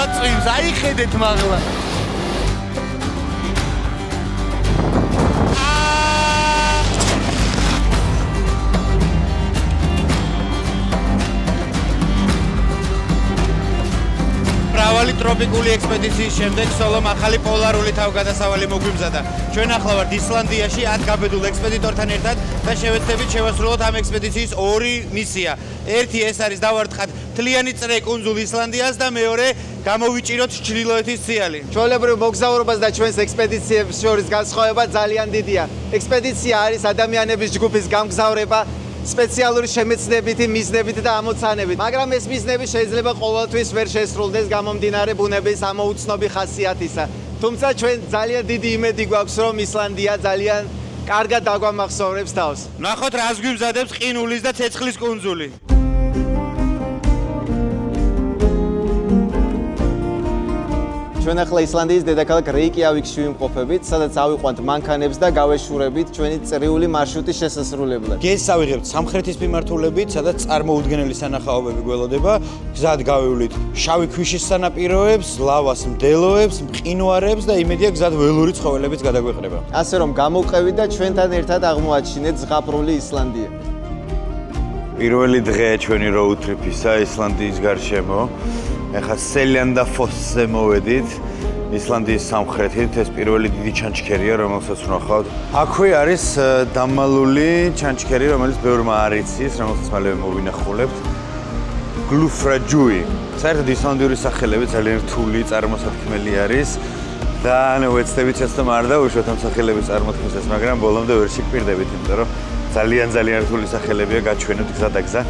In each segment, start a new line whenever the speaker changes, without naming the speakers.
ლავა წვიმს, აიხედეთ მაღლა. მრავალი ტროპიკული ექსპედიციის შემდეგ სოლომ ახალი პოლარული თავგადასავალი მოგვიმზადა. ჩვენ ახლა ვართ ისლანდიაში 10 გაბედულ ექსპედიტორთან ერთად და შევეცდებით შევასრულოთ ამ ექსპედიციის ორი მისია. ერთი ეს არის დავარტყათ მთლიანი წრე კუნძულ ისლანდიას და მეორე გამოვიჭიროთ ჩრდილოეთის ციალი.
ჩვეულებრივ მოგზაურობას და ჩვენს ექსპედიციებს შორის განსხვავება ძალიან დიდია. ექსპედიცია არის ადამიანების ჯგუფის გამგზავრება სპეციალური შემეცნებითი მიზნებით და ამოცანებით, მაგრამ ეს მიზნები შეიძლება ყოველთვის ვერ შესრულდეს გამომდინარე ბუნების ამოუცნობი ხასიათისა. თუმცა ჩვენ ძალიან დიდი იმედი გვაქვს, რომ ისლანდია ძალიან კარგად დაგვამახსოვრებს თავს.
ნახოთ რას გვიმზადებს ყინულის და ცეცხლის კუნძული.
ჩვენ ახლა ისლანდიის დედაქალაქ რეიკიავიკში ვიმყოფებით, სადაც ავიყვანთ მანქანებს და გავეშურებით ჩვენი წრიული მარშრუტის შესასრულებლად.
გეზს ავიღებთ სამხრეთის მიმართულებით, სადაც წარმოუდგენელი სანახაობები გველოდება. გზად გავივლით შავი ქვიშის სანაპიროებს, ლავას მდელოებს, მყინვარებს და იმედია გზად ველური ცხოველებიც გადაგვეყრება.
ასე რომ გამოვყევით და ჩვენთან ერთად აღმოაჩინეთ ზღაპრული ისლანდია.
პირველი დღეა ჩვენი road trip-ისა ისლანდიის გარშემო. ეხლა სელიანდაფოსზე მოვედით ისლანდიის სამხრეთით, ეს პირველი დიდი ჩანჩქერია, რომელსაც ვნახავთ. აქვე არის დამალული ჩანჩქერი, რომელიც ბევრმა არ იცის, რომელსაც მალევე მოვინახულებთ. გლუფრაჯუი. საერთოდ ისლანდიური სახელები ძალიან რთული წარმოსათქმელი არის და ვეცდებით შეცდომ არ დავუშვათ ამ სახელების წარმოთქმისას, მაგრამ ბოლომდე ვერ შეგპირდებით, იმიტომ რომ ძალიან რთული სახელებია, გაჩვენებთ გზა და გზა,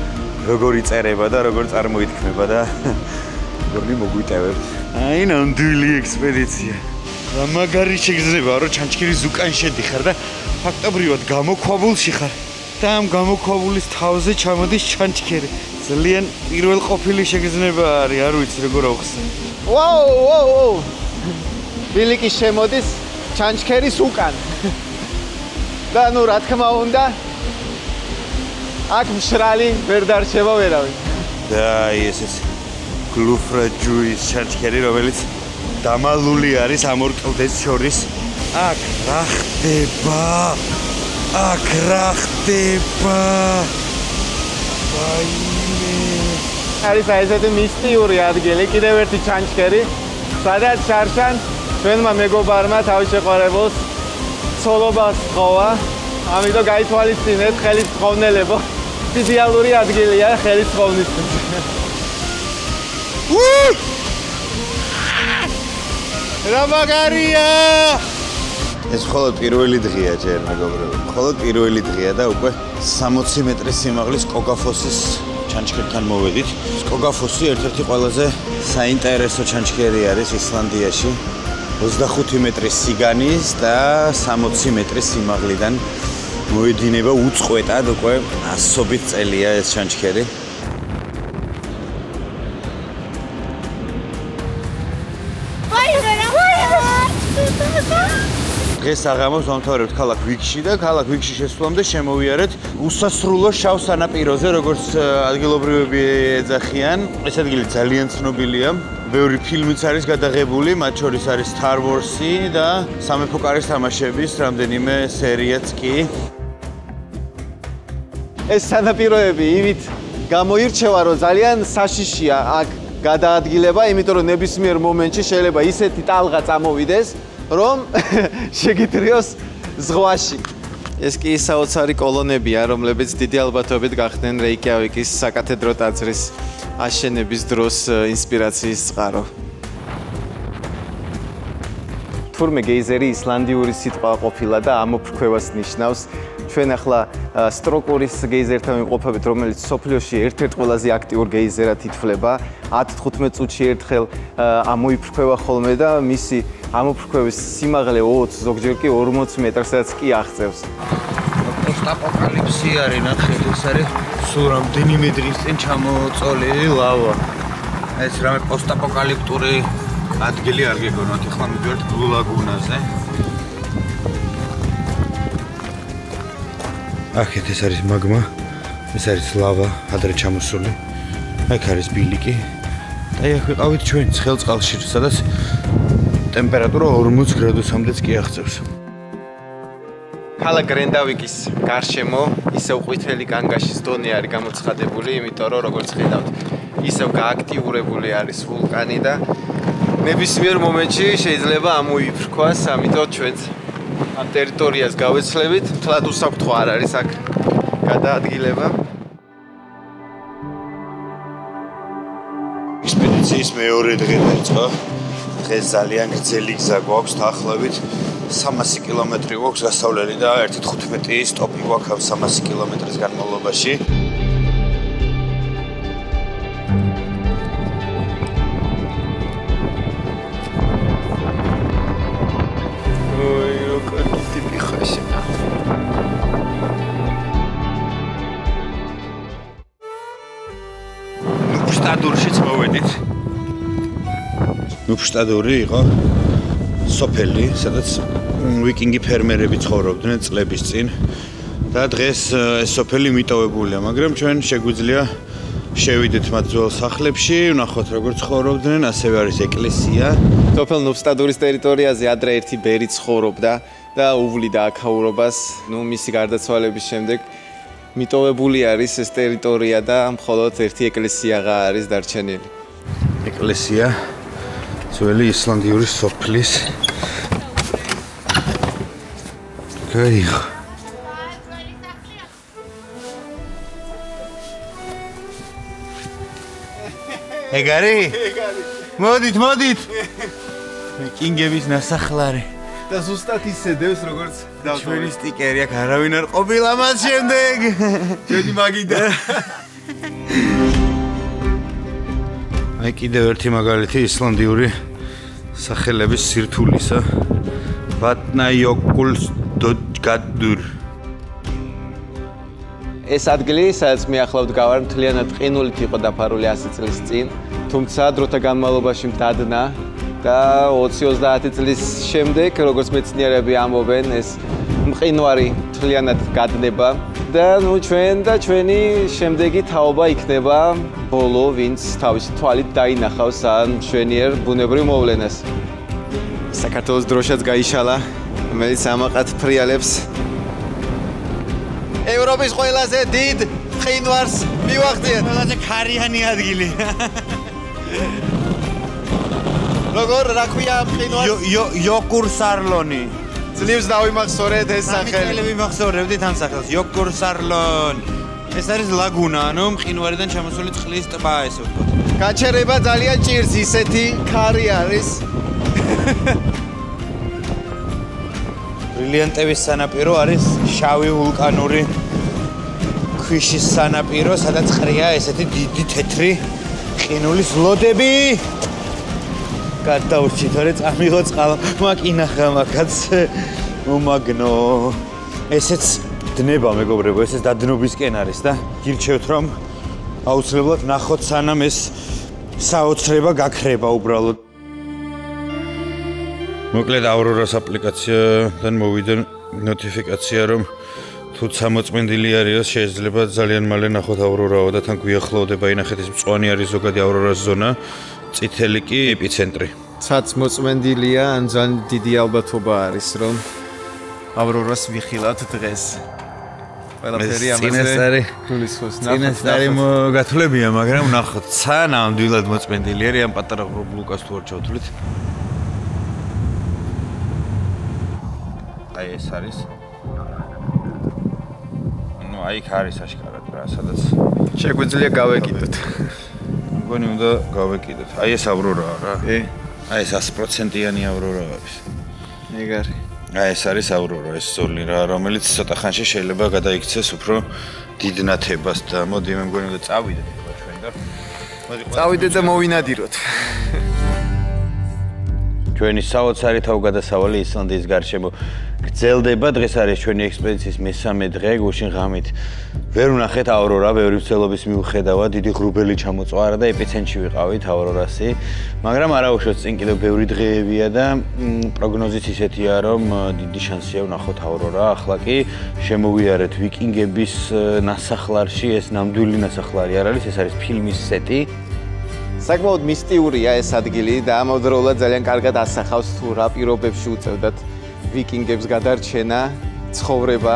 როგორ იწერება და როგორ წარმოითქმება და როგორი მოგვიტევებთ. აი, ნამდვილი ექსპედიცია. რა მაგარი შეგრძნება, რომ ჩანჩქერის უკან შედიხარ და ფაქტობრივად გამოქვაბულში ხარ. და ამ გამოქვაბულის თავზე ჩამოდის ჩანჩქერი. ძალიან პირველყოფილი შეგრძნება არის, არ ვიცი როგორ ავხსნე.
ვაუ! ბილიკი შემოდის ჩანჩქერის უკან. და ნუ რა თქმა უნდა, აქ მშრალი ვერ დარჩება ვერავინ.
და ეს გლუფრაჯუის ჩანჩქერი, რომელიც დამალული არის ამ ორ კლდეს შორის. აქ რა ხდება? აქ რა ხდება?
არის ესეთი მისტიური ადგილი, კიდევ ერთი ჩანჩქერი, სადაც შარშან ჩვენმა მეგობარმა თავის შეყვარებულს ცოლობას სთხოვა. ამიტომ გაითვალისწინეთ ხელის მწვანელებო. იდეალური ადგილია ხელის მწვანისთვის.
რა მაგარია! ეს მხოლოდ პირველი დღეა ჯერ მეგობრებო. მხოლოდ პირველი დღეა და უკვე 60 მეტრის სიმაღლის კოგაფოსის ჩანჩქერთან მოვედით. კოგაფოსი ერთ-ერთი ყველაზე საინტერესო ჩანჩქერი არის ისლანდიაში. 25 მეტრის სიგანის და 60 მეტრის სიმაღლიდან მოედინება უწყვეტად, უკვე ასობით წელია ეს ჩანჩქერი. დღეს აღამოს ვამთავრებთ ქალაქ ვიქში და ქალაქ ვიქში შესვლამდე შემოვიარეთ უსასრულო შავ სანაპიროზე, როგორც ადგილობრივები ეძახიან. ეს ადგილი ძალიან ცნობილია. ბევრი ფილმიც არის გადაღებული, მათ შორის არის Star Wars-ი და სამეფო კარის თამაშების რამდენიმე სერიაც კი.
ეს სანაპიროები იმით გამოირჩევა, რომ ძალიან საშიშია აქ გადაადგილება, იმიტომ რომ ნებისმიერ მომენტში შეიძლება ისეთი ტალღა წამოვიდეს, რომ შეგიტრიოს ზღვაში. ეს კი საოცარი კოლონებია, რომლებიც დიდი ალბათობით გახდნენ რეიკიავიკის საკათედრო ტაძრის აშენების დროს ინსპირაციის წყარო. თურმე გეიზერი ისლანდიური სიტყვა ყოფილა და ამოფრქვევას ნიშნავს. ჩვენ ახლა სტროკურის გეიზერთან ვიმყოფებით, რომელიც სოფლიოში ერთ-ერთ ყველაზე აქტიურ გეიზერად ითვლება. 10-15 წუთში ერთხელ ამოიფრქვევა ხოლმე და მისი ამოფრქვევის სიმაღლე 20, ზოგჯერ კი 40 მეტრსაც კი აღწევს.
პოსტაპოკალიფსი არის, ნახეთ, ეს არის სულ რამდენიმე დღის წინ ჩამოწოლილი ლავა. ეს რამე პოსტაპოკალიფტური ადგილი არ გეგონოთ, ახლა მივიდეთ ბლუ ლაგუნაზე. აქეთ ეს არის მაგმა, ეს არის ლავა, ადრე ჩამოსული. აქ არის ბილიკი აი აქ ვიყავით ჩვენ ცხელწყალში, სადაც ტემპერატურა 40 გრადუსამდეც კი აღწევს.
ქალაქ გრენდავიკის გარშემო ისევ ყვითელი განგაშის დონე არის გამოცხადებული, იმიტომ რომ როგორც ხედავთ, ისევ გააქტიურებული არის ვულკანი და ნებისმიერ მომენტში შეიძლება ამოიფრქვას, ამიტომ ჩვენც ამ ტერიტორიას გავეცლებით, თლად უსაფრთხო არ არის აქ გადაადგილება.
ექსპედიციის მეორე დღე დაიწყო. დღეს ძალიან გრძელი გზა გვაქვს, დაახლოებით 300 კილომეტრი გვაქვს გასავლელი და 1.15 სტოპი გვაქვს 300 კილომეტრის განმავლობაში. ოი, როგორ ტიპი ხაშა. ნუფშტადურშიც მოვედით. ნუფშტადური იყო სოფელი, სადაც ვიკინგი ფერმერები ცხოვრობდნენ წლების წინ და დღეს ეს სოფელი მიტოვებულია, მაგრამ ჩვენ შეგვიძლია შევიდეთ მათ ძველ სახლებში, ვნახოთ როგორ ცხოვრობდნენ, ასევე არის ეკლესია.
სოფელ ნუფშტადურის ტერიტორიაზე ადრე ერთი ბერი ცხოვრობდა და უვლიდა აქაურობას. მისი გარდაცვალების შემდეგ მიტოვებული არის ეს ტერიტორია და მხოლოდ ერთი ეკლესიაღა არის დარჩენილი.
ეკლესია ძველი ისლანდიური სოფლის გაიხ. ეგარი? მოდით. ვიკინგების ნასახლარი.
და ზუსტად ისე დევს როგორც
ჩვენი სტიკერი აქ არავინ არ ყოფილა მას შემდეგ.
ჩვენი მაგიდა.
აი კიდევ ერთი მაგალითი ისლანდიური სახელების სირთულისა. vatnajökullsdóttir.
ეს ადგილი, სადაც მე ახლავთ გავარ, მთლიანად ყინულით იყო დაფარული 100 წლის წინ, თუმცა დროთა განმავლობაში მდადნა და 20-30 წლის შემდეგ, როგორც მეცნიერები ამბობენ, ეს მყინვარი მთლიანად გადნება და ჩვენ და ჩვენი შემდეგი თაობა იქნება ბოლო, ვინც თავისი თვალით დაინახავს ამ მშვენიერ ბუნებრივ მოვლენას. საქართველოს დროშაც გაიშალა, რომელიც ამაყად ფრიალებს ევროპის ყველაზე დიდ მყინვარს მივახციეთ.
ყველაზე ქარიანი ადგილი.
როგორ რა ქვია მყინვარს?
იოკურსარლონი.
ძლივს დავიმახსოვრეთ ეს სახელი.
ახლა ვიმახსოვრებდით ამ სახელს. იოკურსარლონ. ეს არის ლაგუნა, ანუ მყინვარიდან ჩამოსული წყლის ტბა, ესე ვთქვათ.
გაჩერება ძალიან ჭირს, ისეთი ქარი არის.
ბრილიანტების სანაპირო არის შავი ვულკანური ქვიშის სანაპირო, სადაც ყრია ესეთი დიდი თეთრი ყინულის ლოდები. გადავრჩით, ორი წამიღო წყალ, მაკინახა მაგაც მომაგნო. ესეც დნება მეგობრებო, ესეც დადნობისკენ არის და გირჩევთ რომ აუცილებლად ნახოთ სანამ ეს საოცრება გაქრება უბრალოდ. მოკლედ აურორას აპლიკაციიდან მოვიდა ნოტიფიკაცია რომ თუ წამოწმენდილი არიოს შეიძლება ძალიან მალე ნახოთ აურორაო და თან გვიახლოვდება ინახეთის მწვანე არის ზოგადი აურორას ზონა, წითელი კი ეპიცენტრი.
ცაც მოწმენდილია, ან ძალიან დიდი ალბათობა არის რომ აურორას ვიხილავთ დღეს. ყველაფერი ამაზე გულისხმობს.
წინასწარი გათვლებია, მაგრამ ნახოთ სანამდვილად მოწმენდილი არის ამ პატარა ბლუკას თუ არ ჩავთვლით. აი ეს არის. ნუ აი იქ არის აშკარად რა, სადაც
შეგვიძლია გავეკიდოთ.
მგონი უნდა გავეკიდოთ. აი ეს ავრორაა რა. აი ეს 100%-იანი ავრორაა ეს.
ეგარი.
აი ეს არის ავრორა, ეს ზოლი რა, რომელიც ცოტა ხანში შეიძლება გადაიქცეს უფრო დიდ ნათებას და მოდი მე მგონი უნდა წავიდეთ ახლა ჩვენ და მოდი
წავიდეთ და მოვინადიროთ.
ჩვენი საოცარი თავგადასავალი ისლანდიის გარშემო გრძელდება. დღეს არის ჩვენი ექსპედიციის მესამე დღე, გუშინ ღამით ვერ ვნახეთ ავრორა, ბევრი მცდელობის მიუხედავად, დიდი ღრუბელი ჩამოწვარა და ეპიცენტრში ვიყავით ავრორასი. მაგრამ არაუშვებს წინ კიდევ ბევრი დღეებია და პროგნოზიც ისეთია, რომ დიდი შანსია ვნახოთ ავრორა. ახლა კი შემოვიარეთ ვიკინგების ნასახლარში, ეს ნამდვილი ნასახლარი არ არის, ეს არის ფილმის სეტი.
საკმაოდ მისტიურია ეს ადგილი და ამავდროულად ძალიან კარგად ასახავს თუ რა პირობებში უწევდათ ვიკინგებს გადარჩენა, ცხოვრება,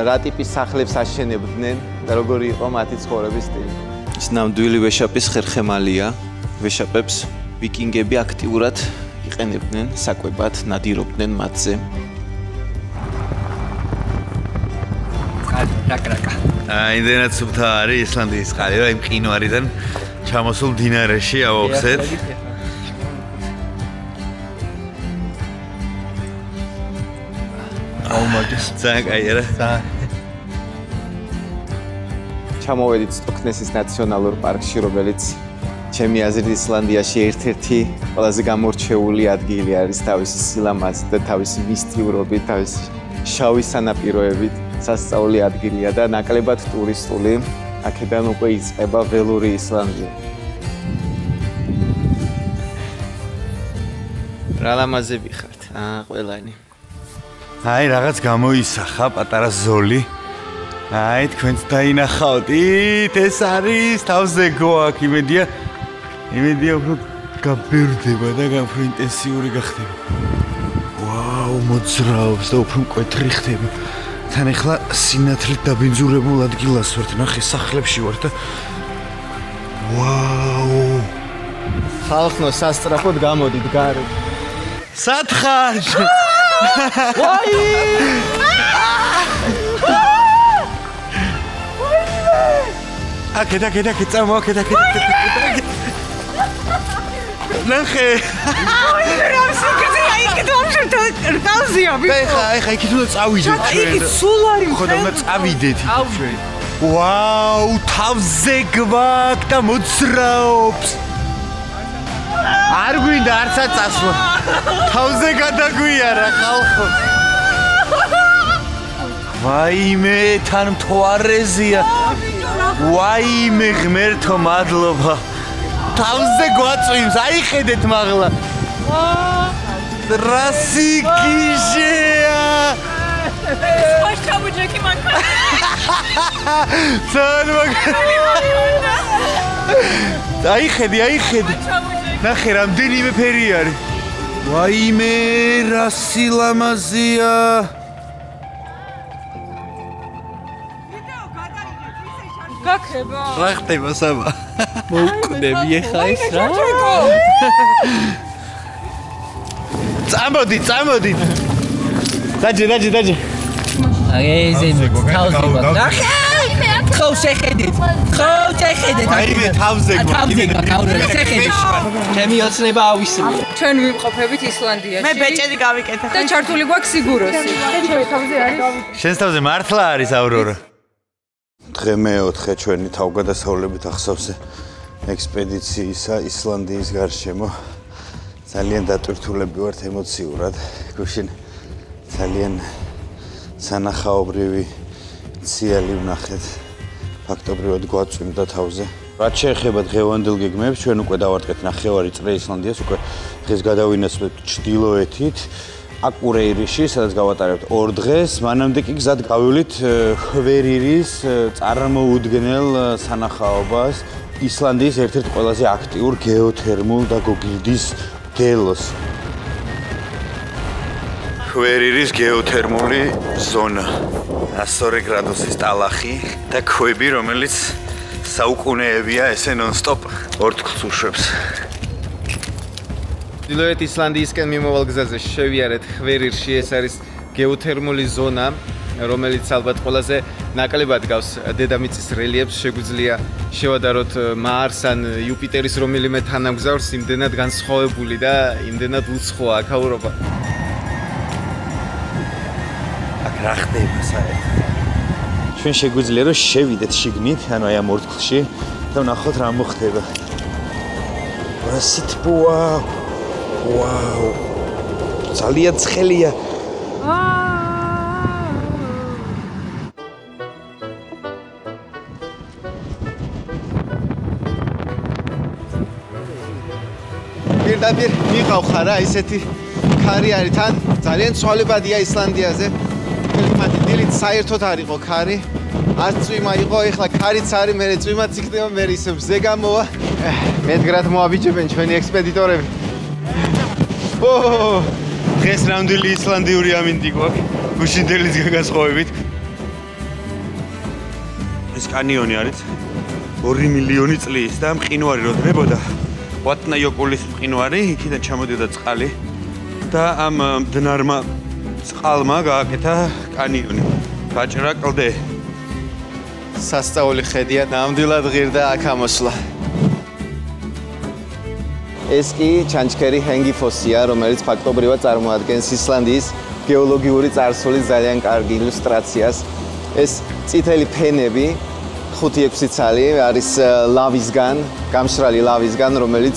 რა ტიპის სახლებს აშენებდნენ და როგორი იყო მათი ცხოვრების სტილი. ის ნამდვილი ვეშაპის ხერხემალია. ვეშაპებს ვიკინგები აქტიურად იყენებდნენ საკვებად, ნადირობდნენ მათზე.
იმდენად სუფთა არის ისლანდიის წყალი, რომ იმ მყინვარიდან ჩამოსულ დინარეში ავოხსეთ. აუმაგეს. ძალიან კაი არა?
ჩამოვედით სტოკნესის ნაციონალურ პარკში, რომელიც ჩემი აზრით ისლანდიაში ერთ-ერთი ყველაზე გამორჩეული ადგილი არის თავისი სილამაზით და თავისი მისტიურობით, თავისი შავი სანაპიროებით. სასწაული ადგილია და ნაკლებად ტურისტული. აქედან უკვე იწყება ველური ისლანდია. რა ლამაზები ხართ, ყველანი.
აი, რაღაც გამოისახა პატარა ზოლი. აი, თქვენც დაინახავთ. ეს არის თავზე გოაკ, იმედია უფრო გაბერდება და უფრო ინტენსიური გახდება. ვაუ, მოძრაობს და უფრო მკვეთრი ხდება. თან ახლა სინათლით დაბინძურებულ ადგილას ვართ, ნახე სახლებში ვართ და ვაუ!
ხალხო, სასწრაფოდ გამოდით გარეთ.
სათხარ! ვაი! აკედა, წამო, აკედა. ნახე! ეხა იქით უნდა წავიდეთ ჩვენ. იქით სულ არის ხო და უნდა წავიდეთ ჩვენ. ვაუ, თავზე გვაქვს და მოძრაობს. არ გვინდა არცაც წასვლა. თავზე გადაგვიარა ხალხო. ვაიმე, თან მთვარეზია. ვაიმე, ღმერთო, მადლობა. თავზე გვაწვიმს, აიხედეთ მაღლა. Rasikişeya.
Baş çabucak iman kal.
Sen bak. Ayıkhedi. Naxhe რამდენიმე ფერი არის. Ვაიმე, რა სილამაზია.
გაქრება.
რა ხდება საბა? მოუკვდები ეხა ეს რა? წამოდი. დაჯე.
აგეზე თავზე ნახე. ხო შეხედეთ.
აიმე თავზე
გავრელა შეხედეთ. ჩემი ოცნება ავისმე.
ჩვენ ვიმყოფებით ისლანდიაში.
მე ბეჭედი გავიკეთე.
და ჩართული გვაქვს სიგუროსი. ჩემი თავზე არის.
შენს თავზე მართლა არის ავრორა. დღე მეოთხე ჩვენი თავგადასავლებით ახსოვსე ექსპედიციისა ისლანდიის გარშემო. ძალიან დატვირთულები ვართ ემოციურად. გუშინ ძალიან სანახაობრივი ციალი ვნახეთ. ფაქტობრივად გვაწვიმდა თავზე. რაც შეეხება დღევანდელ გეგმებს, ჩვენ უკვე დავარტყეთ ნახევარი წრე ისლანდიას, უკვე დღეს გადავინაცვლებთ ჩრდილოეთით, აკურეირიში, სადაც გავატარებთ 2 დღეს. მანამდე კი გზად გავივლით ხვერირის წარმოუდგენელ სანახაობას, ისლანდიის ერთ-ერთ ყველაზე აქტიურ გეოთერმულ და გოგირდის გელოს. ხვერირის გეოთერმული ზონა. 102 გრადუსის ტალახი და ქვები, რომელიც საუკუნეებია ესე ნონ-სტოპ ორთქლს უშვებს.
ჩრდილოეთ ისლანდიისკენ მიმავალ გზაზე შევიარეთ ხვერირში, ეს არის გეოთერმული ზონა, რომელიც ალბათ ყველაზე ნაკლებად გავს დედამიწის რელიეფს, შეგვიძლია შევადაროთ მარს ან იუპიტერის რომელიმე თანამგზავრს, იმდენად განსხვავებული და იმდენად უცხოა აქაურობა.
აქ რა ხდება საერთოდ? ჩვენ შეგვიძლია რომ შევიდეთ შიგნით, ანუ აი ამ ორთქლში და ვნახოთ რა მოხდება. რასით ვაუ. ძალიან ცხელია.
პირდაპირ მიყავხარ რა, ისეთი ქარი არის თან, ძალიან ცვალებადია ისლანდიაზე. კლიმატი დილით საერთოდ არ იყო ქარი. არც წვიმა იყო, ეხლა ქარიც არის, მე წვიმაც იქნება, მე ისე მზე გამოვა. მეტგრად მოაბიჯებენ ჩვენი ექსპედიტორები.
დღეს ნამდვილი ისლანდიური ამინდი გვაქვს გუშინდელის განსხვავებით. ეს კანიონი არის 2 მილიონი წლის და მყინვარი რო დებოდა ვატნაიოკულის მყინვარი, იქიდან ჩამოდიოდა წყალი და ამ მდნარმა წყალმა გააკეთა კანიონი. გაჭრა კლდე.
სასწაული ხედია, ნამდვილად ღირდა აქ ამოსვლა. ეს კი ჩანჩქერი ჰენგიფოსია, რომელიც ფაქტობრივად წარმოადგენს ისლანდიის გეოლოგიური წარსულის ძალიან კარგი ილუსტრაციას. ეს წითელი ფენები 5-6 ცალი არის ლავისგან, გამშრალი ლავისგან, რომელიც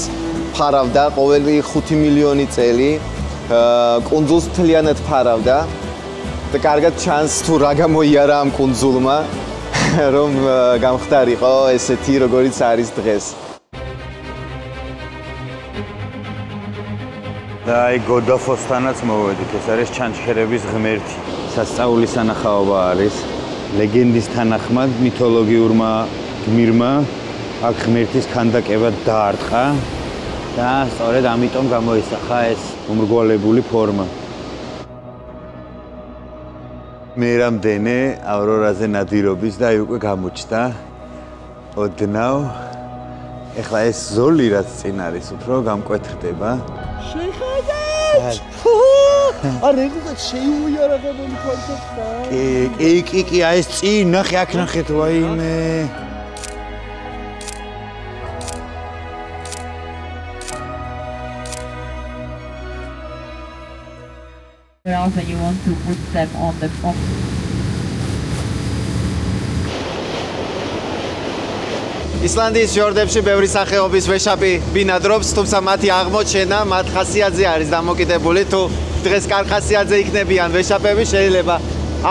ფარავდა ყოველი 5 მილიონი წელი, კუნძულს მთლიანად ფარავდა და კარგად ჩანს თუ რა გამოიარა ამ კუნძულმა, რომ გამხდარიყო ესეთი როგორიც არის დღეს.
და აი გოდაფოსთანაც მოვედით, ეს არის ჩანჩქერების ღმერთი. სასწაულის სანახაობა არის. ლეგენდის თანახმად მითოლოგიურმა გმირმა აქ ღმერთის ქანდაკება დაარტყა და სწორედ ამიტომ გამოისახა ეს უმრგვალებული ფორმა. მე რამდენე ავრორაზე ნადირობის და აი უკვე გამოჩნდა. ოდნავ ეხლა ეს ზოლი რაც წინ არის, უფრო გამკვეთრდება. შეხედეთ! არა, ეს შეუიარაღა მომხარდა. კი, აი ეს წინ, ნახე, აქ ნახეთ, ვაიმე.
Also you want to put them on the phone.
ისლანდიის ფიორდებში ბევრი სახეობის ვეშაპი ბინადრობს, თუმცა მათი აღმოჩენა მათ ხასიათზე არის დამოკიდებული. თუ დღეს კარგ ხასიათზე იქნებიან ვეშაპები, შეიძლება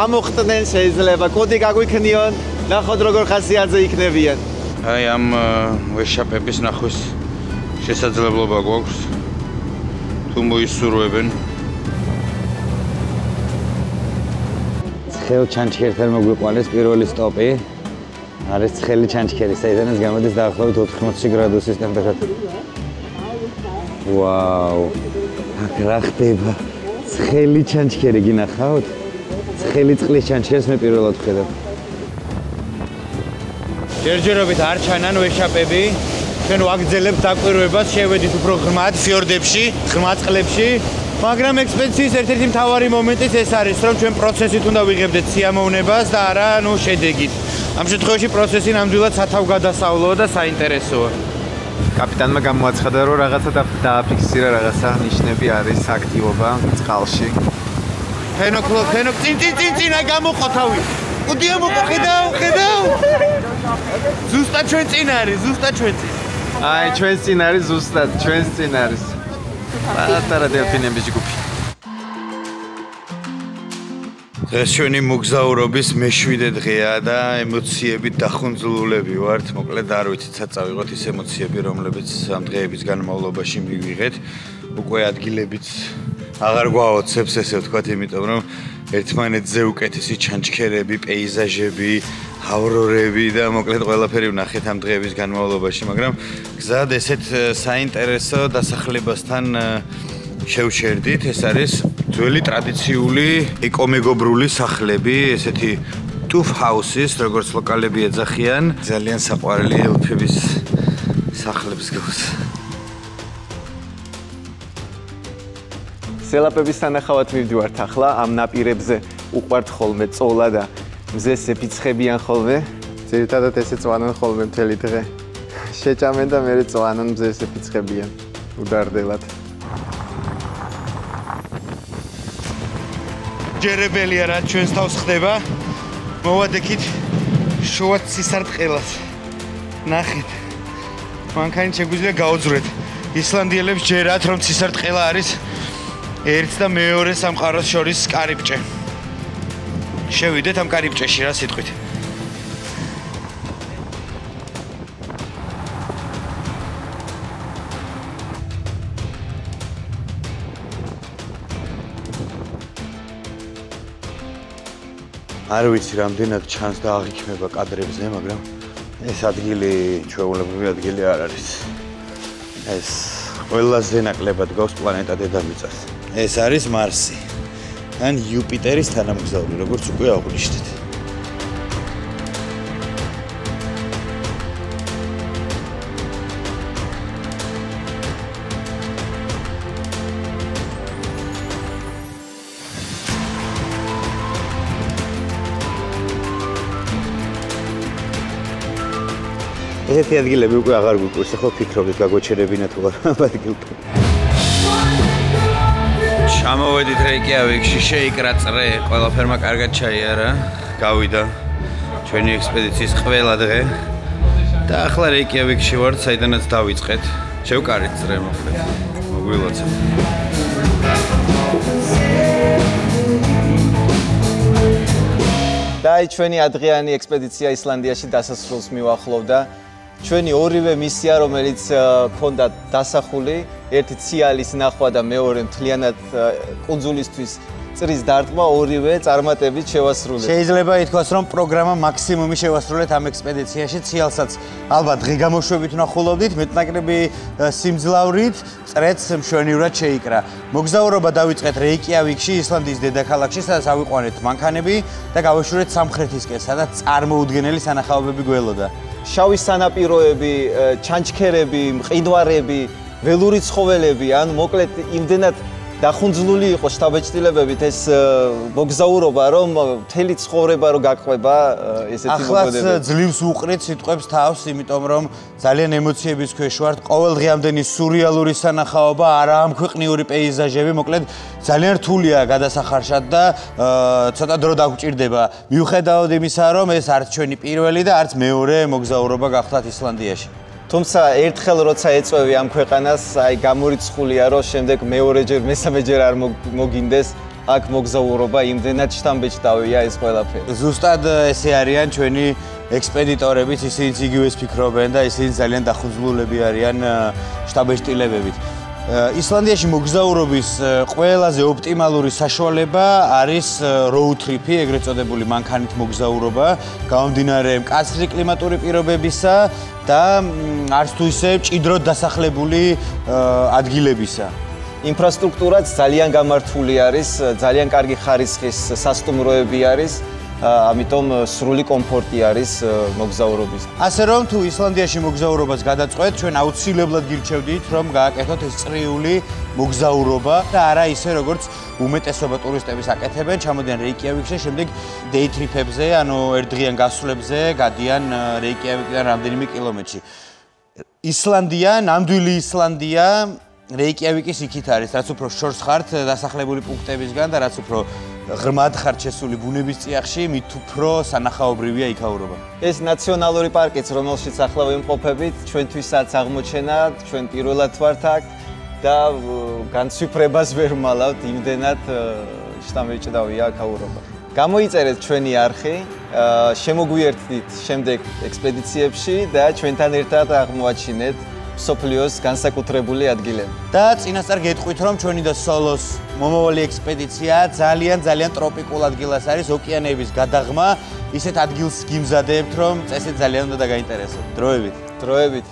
ამოხტნენ, შეიძლება კუდი გაგვიქნიონ, ნახოთ როგორ ხასიათზე იქნებიან.
აი ამ ვეშაპების ნახვის შესაძლებლობა გვაქვს. თუ მოისურვებენ. ცხელ ჩანჩქერთან მოგვიყვანეს პირველი სტოპი. არის ცხელი ჩანჩქერი, საიდანაც გამოდის დაახლოებით 80 გრადუსის ტემპერატურა. ვაუ! აქ რა ხდება? ცხელი ჩანჩქერი გინახავთ? ცხელი წყლის ჩანჩქერს მე პირველად ვხედავ. ჯერჯერობით არ ჩანან ვეშაპები. ჩვენ ვაგრძელებთ დაკვირვებას, შევედით უფრო ღრმად ფიორდებში, ღრმა წყლებში. მაგრამ ექსპედიციის ერთ-ერთი მთავარი მომენტიც ეს არის, რომ ჩვენ პროცესით უნდა ვიღებდეთ სიამოვნებას და არა, შედეგით. ამ შემთხვევაში პროცესი ნამდვილად სათავგადასავლოა და საინტერესოა.
კაპიტანმა გამოაცხადა, რომ რაღაცა დააფიქსირა, რაღაცა ნიშნები არის აქტივობა წყალში.
ფენოქ, წინ, აი გამოყო თავი. კუდია მოყო, ხედავ. ზუსტად ჩვენ წინ არის,
აი ჩვენს წინ არის ზუსტად, ჩვენს წინ არის. პატარა დელფინების ჯგუფი. დღეს ჩვენი მოგზაურობის მე-7 დღეა და ემოციებით დახუნძულულები ვართ. მოკლედ არ ვიცით სად წავიღოთ ის ემოციები, რომლებიც ამ დღეების განმავლობაში მივიღეთ. უკვე ადგილებიც აღარ გვაოცებს, ესე ვთქვათ, იმიტომ რომ ერთმანეთზე უკეთესი ჩანჩქერები, პეიზაჟები, ავრორები და მოკლედ ყველაფერი ვნახეთ ამ დღეების განმავლობაში, მაგრამ გზად ესეთ საინტერესო დასახლებასთან შევჩერდით. ეს არის ძველი ტრადიციული ეკომეგობრული სახლები, ესეთი ტუფ ჰაუსის, როგორც ლოკალები ეძახიან. ძალიან საყვარელი ელფების სახლებს გავს. სელაპების სანახავად მივდივართ ახლა, ამ ნაპირებზე უყვართ ხოლმე წოლა და მზეს ეფიცხებიან ხოლმე. ძირითადად ესე წვანან ხოლმე მთელი დღე. შეჭამენ და მერე წვანან მზეს ეფიცხებიან უდარდელად.
ჯერებელია რა ჩვენს თავს ხდება. მოვადექით შუა ცისარტყელას. ნახეთ. მანქანით შეგვიძლია გაუძვრეთ. ისლანდიელებს ჯერათ რომ ცისარტყელა არის ერთ და მეორე სამყაროს შორის კარიბჭე. შევიდეთ ამ კარიბჭეში რა სიტყვით. არ ვიცი რამდენად ჩანს და აღიქმება კადრებზე, მაგრამ ეს ადგილი ჩვეულებრივი ადგილი არ არის. ეს ყველაზე ნაკლებად გავს პლანეტა დედამიწას. ეს არის მარსი. ან იუპიტერის თანამგზავრი, როგორც უკვე აღვნიშნეთ. ესეთი ადგილები უკვე აღარ გვიკვირს, ახლა ვფიქრობთ გაგვეჩერებინა თუ არა ამ ადგილთან. ჩამოვედით რეიკიავიკში, შეიკრა წრე, ყველაფერმა კარგად ჩაიარა, გავიდა ჩვენი ექსპედიციის ყველა დღე და ახლა რეიკიავიკში ვართ, საიდანაც დავიწყეთ. შევკარით წრე მოხდეთ. მოგვილოცეთ.
და ჩვენი ადრიანი ექსპედიცია ისლანდიაში დასასრულს მივახლოვდა. ჩვენი ორივე მისია, რომელიც ჰქონდა დასახული, ერთი ციალის ნახვა და მეორე მთლიანად კუნძულისთვის წრის დარტყმა, ორივე წარმატებით შევასრულეთ.
შეიძლება ითქვას, რომ პროგრამა მაქსიმუმი შევასრულეთ ამ ექსპედიციაში. ციალსაც ალბათ დღე გამოშვებით ვნახულობდით, მეტნაკრები სიმძლავრით წრეც მშვენივრად შეიკრა. მოგზაურობა დავიწყეთ რეიკიავიკში, ისლანდიის დედაქალაქში, სადაც ავიყვანეთ მანქანები და გავეშურეთ სამხრეთისკენ, სადაც წარმოუდგენელი სანახაობები გველოდა.
შავი სანაპიროები, ჩანჩქერები, მყინვარები, ველური ცხოველები, ან მოკლედ იმდენად დახუნძლული იყო შთაბეჭდილებებით ეს მოგზაურობა, რომ მთელი ცხოვრება რო გაყვება ესეთი მოგოდებები.
ახლაც ძლივს უყრით სიტყვებს თავს, იმიტომ რომ ძალიან ემოციების ქვეშ ვართ. ყოველდღიამდენი სურიალური სანახაობა, არაამქვეყნიური პეიზაჟები, მოკლედ ძალიან რთულია გადასახარშად და ცოტა დრო დაგვჭირდება. მიუხედავად იმისა, რომ ეს არც ჩვენი პირველი და არც მეორე მოგზაურობა გახლავთ ისლანდიაში.
თუმცა ერთხელ როცა ეწვევი ამ ქვეყანას, აი გამორიცხულია, რომ შემდეგ მეორეჯერ, მესამეჯერ არ მოგინდეს აქ მოგზაურობა, იმდენად შთამბეჭდავია ეს ყველაფერი.
ზუსტად ესე არიან ჩვენი ექსპედიტორებიც, ისინიც იგივეს ფიქრობენ და ისინიც ძალიან დახუნძლულები არიან შთაბეჭდილებებით. ისლანდიაში მოგზაურობის ყველაზე ოპტიმალური საშუალება არის road trip-ი, ეგრეთ წოდებული მანქანით მოგზაურობა, გამომდინარე მკაცრი კლიმატური პირობებისა და არც თუ ისე მჭიდროდ დასახლებული ადგილებისა.
ინფრასტრუქტურაც ძალიან გამართული არის, ძალიან კარგი ხარისხის სასტუმროები არის, ამიტომ სრული კომფორტი არის მოგზაურობის.
ასე რომ თუ ისლანდიაში მოგზაურობას გადაწყვეტთ, ჩვენ აუცილებლად გირჩევდით, რომ გააკეთოთ ეს წრიული მოგზაურობა და არა ისე როგორც უმეტესობა ტურისტების აკეთებენ, ჩამოდიან რეიკიავიკში, შემდეგ day trip-ებზე, ანუ ერთდღიან გასვლებზე გადიან რეიკიავიკიდან რამდენიმე კილომეტრში. ისლანდია, ნამდვილი ისლანდია რეიკიავიკის იქით არის, რაც უფრო შორს ხართ დასახლებული პუნქტებისგან და რაც უფრო ღრმად ხართ შესული ბუნების წიაღში, მით უფრო სანახაობრივია იქაურობა.
ეს ნაციონალური პარკიც, რომელშიც ახლა ვიმყოფებით, ჩვენთვისაც აღმოჩენა, ჩვენ პირველად ვართ აქ და განცვიფრებას ვერ ვალავთ, იმდენად შთამბეჭდავია აქაურობა. გამოიწერეთ ჩვენი არხი, შემოგვიერთდით შემდეგ ექსპედიციებში და ჩვენთან ერთად აღმოაჩინეთ სოფლიოს განსაკუთრებული ადგილები.
და წინასწარ გეტყვით, რომ ჩვენი და სოლოს მომავალი ექსპედიცია ძალიან ტროპიკულ ადგილას არის, ოკეანეების გადაღმა, ისეთ ადგილს გიმზადებთ, რომ წესით ძალიან უნდა დაგაინტერესოთ. დროებით.